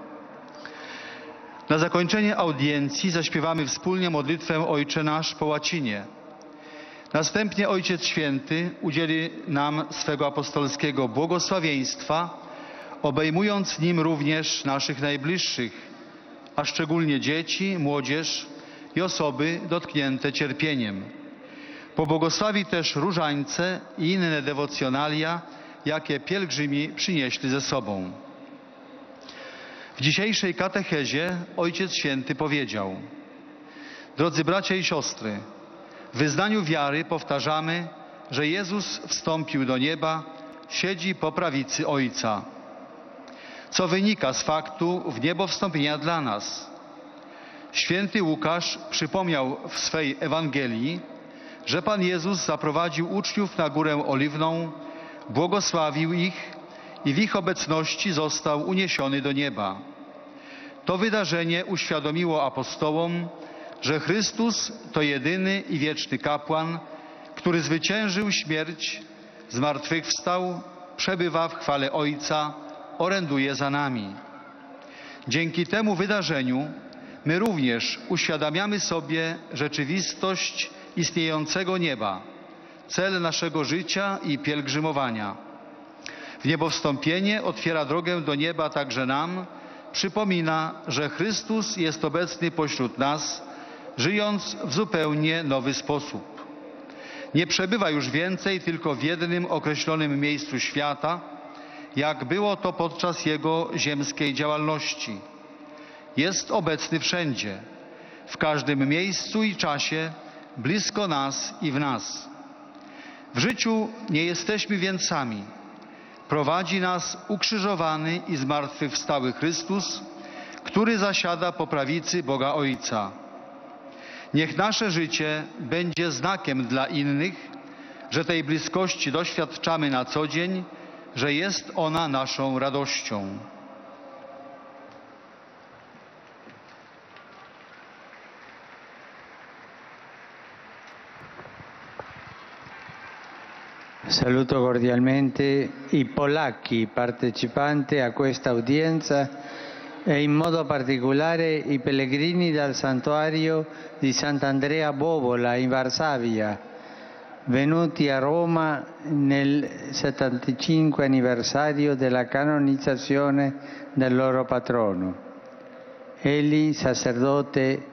[SPEAKER 3] Na zakończenie audiencji zaśpiewamy wspólnie modlitwę Ojcze Nasz po łacinie. Następnie Ojciec Święty udzieli nam swego apostolskiego błogosławieństwa, obejmując nim również naszych najbliższych, a szczególnie dzieci, młodzież i osoby dotknięte cierpieniem. Pobłogosławi też różańce i inne dewocjonalia, jakie pielgrzymi przynieśli ze sobą. W dzisiejszej katechezie Ojciec Święty powiedział: drodzy bracia i siostry, w wyznaniu wiary powtarzamy, że Jezus wstąpił do nieba, siedzi po prawicy Ojca, co wynika z faktu w niebo wstąpienia dla nas. Święty Łukasz przypomniał w swej Ewangelii, że Pan Jezus zaprowadził uczniów na Górę Oliwną, błogosławił ich i w ich obecności został uniesiony do nieba. To wydarzenie uświadomiło apostołom, że Chrystus to jedyny i wieczny kapłan, który zwyciężył śmierć, zmartwychwstał, przebywa w chwale Ojca, oręduje za nami. Dzięki temu wydarzeniu my również uświadamiamy sobie rzeczywistość istniejącego nieba, cel naszego życia i pielgrzymowania. W niebowstąpienie otwiera drogę do nieba także nam, przypomina, że Chrystus jest obecny pośród nas, żyjąc w zupełnie nowy sposób. Nie przebywa już więcej tylko w jednym określonym miejscu świata, jak było to podczas Jego ziemskiej działalności. Jest obecny wszędzie, w każdym miejscu i czasie, blisko nas i w nas. W życiu nie jesteśmy więc sami. Prowadzi nas ukrzyżowany i zmartwychwstały Chrystus, który zasiada po prawicy Boga Ojca. Niech nasze życie będzie znakiem dla innych, że tej bliskości doświadczamy na co dzień, że jest ona naszą radością.
[SPEAKER 2] Saluto cordialmente i polacchi partecipanti a questa udienza e in modo particolare i pellegrini dal santuario di Sant'Andrea Bovola in Varsavia, venuti a Roma nel 75 anniversario della canonizzazione del loro patrono. Egli, sacerdote,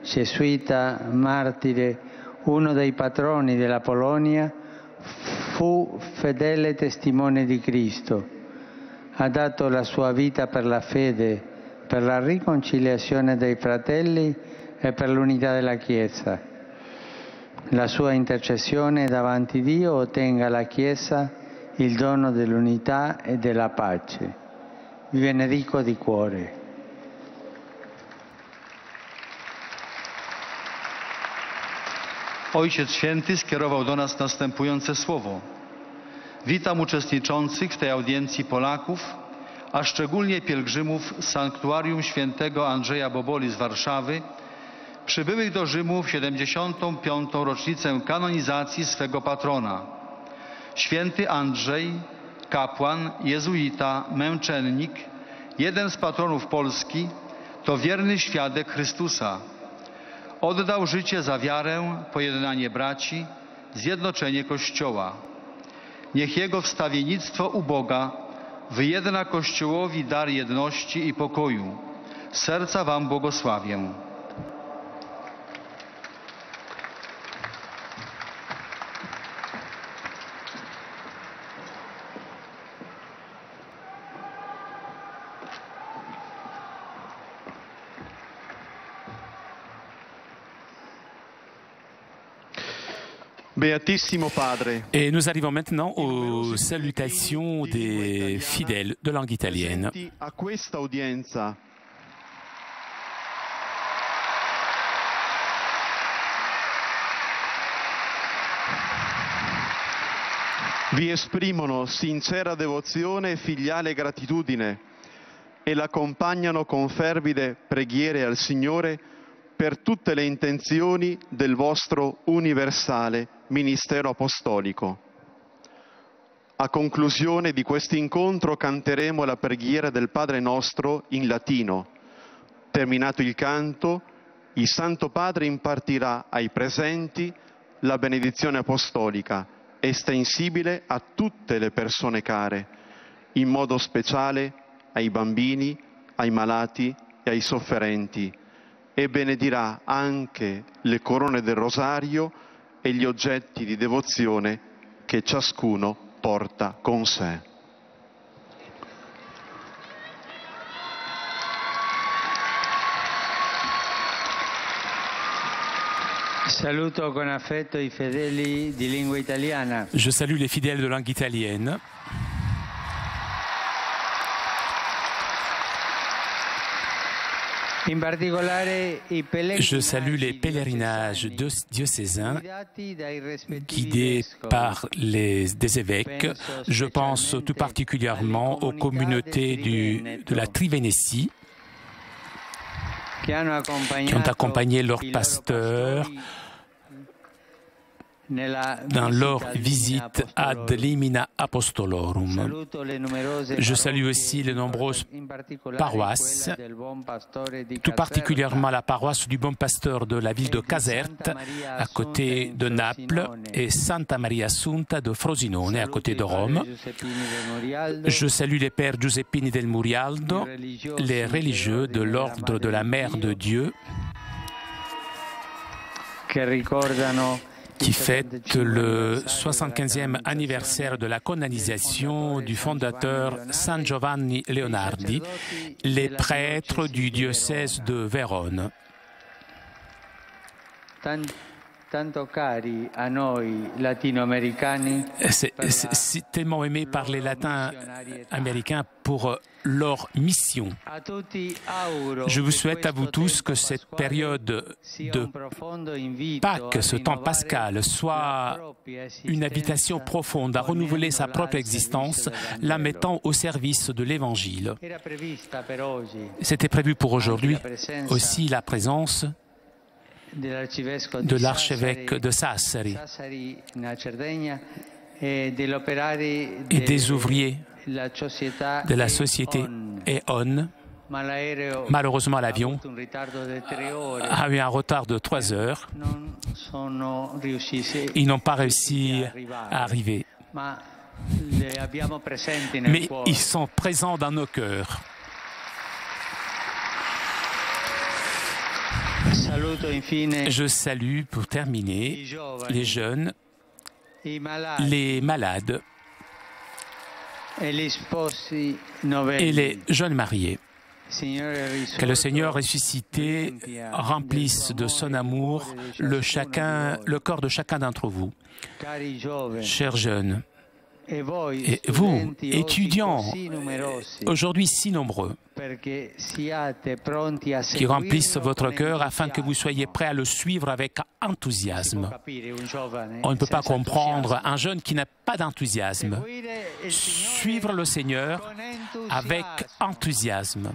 [SPEAKER 2] gesuita, martire, uno dei patroni della Polonia, fu fedele testimone di Cristo. Ha dato la sua vita per la fede, per la riconciliazione dei fratelli e per l'unità della Chiesa. La sua intercessione davanti a Dio ottenga alla Chiesa il dono dell'unità e della pace. Vi benedico di cuore.
[SPEAKER 9] Ojciec Święty skierował do nas następujące słowo. Witam uczestniczących w tej audiencji Polaków, a szczególnie pielgrzymów z Sanktuarium Świętego Andrzeja Boboli z Warszawy, przybyłych do Rzymu w 75. rocznicę kanonizacji swego patrona. Święty Andrzej, kapłan, jezuita, męczennik, jeden z patronów Polski, to wierny świadek Chrystusa. Oddał życie za wiarę, pojednanie braci, zjednoczenie Kościoła. Niech jego wstawiennictwo u Boga wyjedna Kościołowi dar jedności i pokoju. Z serca wam błogosławię.
[SPEAKER 10] Beatissimo Padre.
[SPEAKER 1] Et nous arrivons maintenant aux salutations des fidèles de langue italienne.
[SPEAKER 10] A questa udienza vi esprimono sincera devozione e filiale gratitudine e l'accompagnano con fervide preghiere al Signore per tutte le intenzioni del vostro universale ministero apostolico. A conclusione di questo incontro canteremo la preghiera del Padre nostro in latino. Terminato il canto, il Santo Padre impartirà ai presenti la benedizione apostolica, estensibile a tutte le persone care, in modo speciale ai bambini, ai malati e ai sofferenti, e benedirà anche le corone del rosario e gli oggetti di devozione che ciascuno porta con sé.
[SPEAKER 2] Saluto con affetto i fedeli di lingua italiana.
[SPEAKER 1] Je salue les fidèles de langue italienne. Je salue les pèlerinages diocésains guidés par des évêques. Je pense tout particulièrement aux communautés de la Trivénétie qui ont accompagné leurs pasteurs dans leur visite ad limina apostolorum. Je salue aussi les nombreuses paroisses, tout particulièrement la paroisse du Bon Pasteur de la ville de Caserte, à côté de Naples, et Santa Maria Assunta de Frosinone, à côté de Rome. Je salue les pères Giuseppini del Murialdo, les religieux de l'ordre de la Mère de Dieu, qui fête le 75e anniversaire de la canonisation du fondateur San Giovanni Leonardi, les prêtres du diocèse de Vérone. C'est tellement aimé par les latins américains pour leur mission. Je vous souhaite à vous tous que cette période de Pâques, ce temps pascal, soit une invitation profonde à renouveler sa propre existence, la mettant au service de l'Évangile. C'était prévu pour aujourd'hui aussi la présence de l'archevêque de Sassari et des ouvriers de la société E.ON. Malheureusement, l'avion a eu un retard de 3 heures. Ils n'ont pas réussi à arriver. Mais ils sont présents dans nos cœurs. Je salue, pour terminer, les jeunes, les malades et les jeunes mariés. Que le Seigneur ressuscité remplisse de son amour le corps de chacun d'entre vous. Chers jeunes, Et vous, étudiants, aujourd'hui si nombreux, qui remplissent votre cœur afin que vous soyez prêts à le suivre avec enthousiasme. On ne peut pas comprendre un jeune qui n'a pas d'enthousiasme. Suivre le Seigneur avec enthousiasme.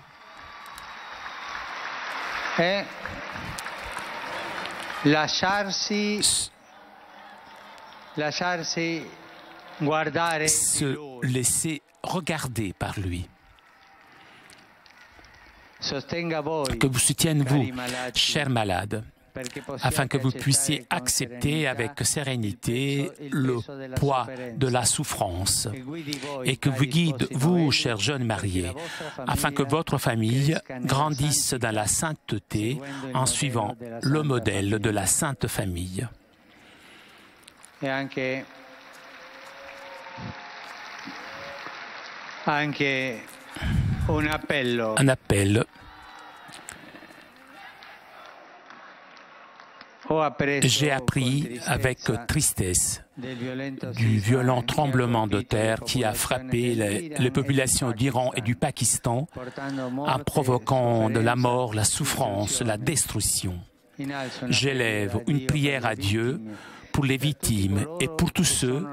[SPEAKER 1] Se laisser regarder par lui. Que vous soutienne, vous, chers malades, afin que vous puissiez accepter avec sérénité le poids de la souffrance et que vous guide, vous, chers jeunes mariés, afin que votre famille grandisse dans la sainteté en suivant le modèle de la Sainte Famille. Un appel. J'ai appris avec tristesse du violent tremblement de terre qui a frappé les populations d'Iran et du Pakistan en provoquant de la mort, la souffrance, la destruction. J'élève une prière à Dieu pour les victimes et pour tous ceux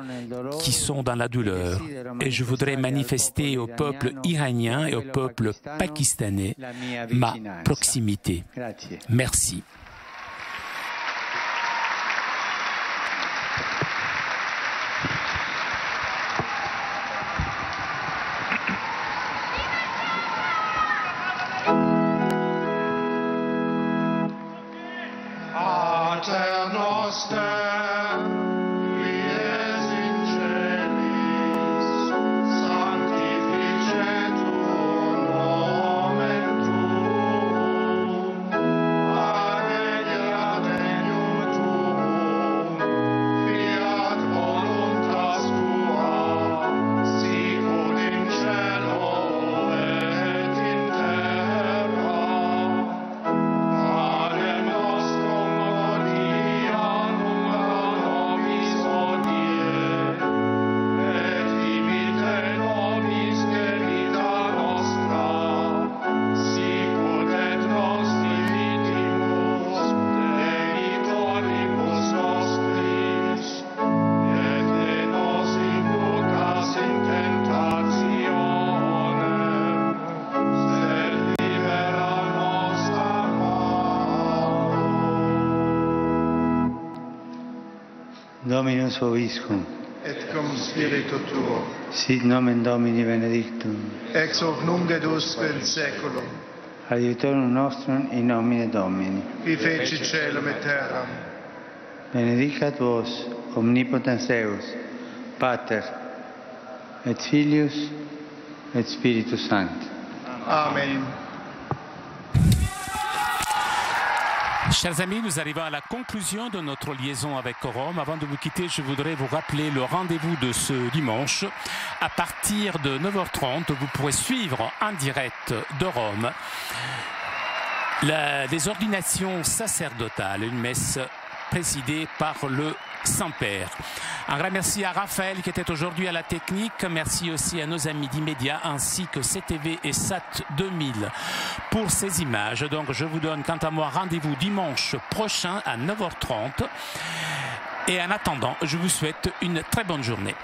[SPEAKER 1] qui sont dans la douleur. Et je voudrais manifester au peuple iranien et au peuple pakistanais ma proximité. Merci.
[SPEAKER 2] Dominus vobiscum.
[SPEAKER 6] Et cum spiritu tuo.
[SPEAKER 2] Sit nomen Domini benedictum.
[SPEAKER 6] Ex hoc nunc et usque in saeculum.
[SPEAKER 2] Adiutorium nostrum in nomine Domini.
[SPEAKER 6] Qui feci caelum et terram.
[SPEAKER 2] Benedicat vos, omnipotens Deus, Pater, et Filius, et Spiritus Sanctus.
[SPEAKER 6] Amen.
[SPEAKER 1] Chers amis, nous arrivons à la conclusion de notre liaison avec Rome. Avant de vous quitter, je voudrais vous rappeler le rendez-vous de ce dimanche. À partir de 9h30, vous pourrez suivre en direct de Rome les ordinations sacerdotales, une messe présidée par le Saint-Père. Un grand merci à Raphaël qui était aujourd'hui à la technique. Merci aussi à nos amis d'Immédiat ainsi que CTV et SAT 2000 pour ces images. Donc je vous donne quant à moi rendez-vous dimanche prochain à 9h30. Et en attendant, je vous souhaite une très bonne journée.